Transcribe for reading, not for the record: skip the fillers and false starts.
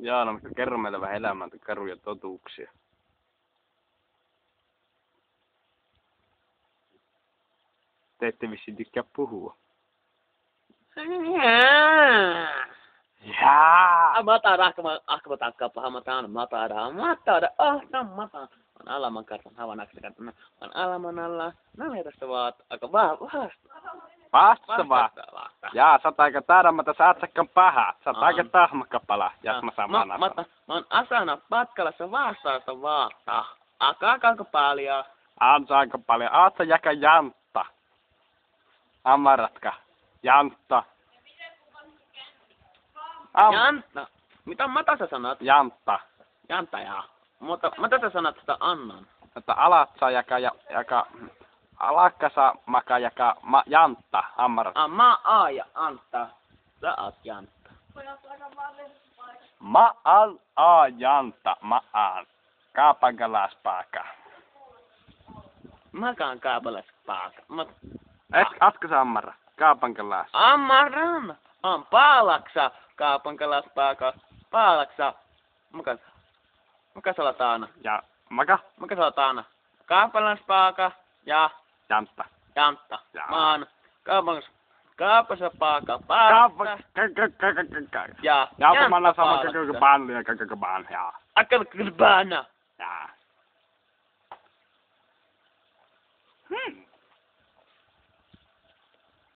Jaa, no kerro meille vähän elämän karuja totuuksia. Te ette vissiin tykkää puhua. Jaa! Matada, ahkama takkaa paha matada. On alaman kartan havanaksi kartan. On alaman alla. Naletasta vaat. Aika vasta. Vastava. Jaa, sä oot aika taidamata, sä atsakkan paha. Sä oot aika tahmakkapala, jos mä saan manata. Mä oon asana patkalassa vastaasta vaata. Aika paljon. Ansa aika paljon. Aatsa jäkä jantta. Ammaratka. Jantta. Jantta. Mitä Mata sä sanot? Jantta. Jantta jaa. Mutta Mata sä sanot sitä annan. Että alatsa jaka alakkasa maka jaka jantta. Ammaratka. Mä ja Antta. Sä oot Jantta. Ma al a janta ma aan. Kaapangalaaspaaka. Makaan kaapalaispaaka. Atka sammara. Kaapangalaas. Ammaran. On paalaksa. Kaapankalaispaaka. Paalaksa. Muka salataana. Ja maka? Muka salataana. Kaapalaispaaka. Ja Jantta. Jantta. Jaa. Maan. Kaapaspaaka. Paalaksa. Ja Ja manna sama kakakaban ja kakakaban. Ja. Akan kerbana. Ja.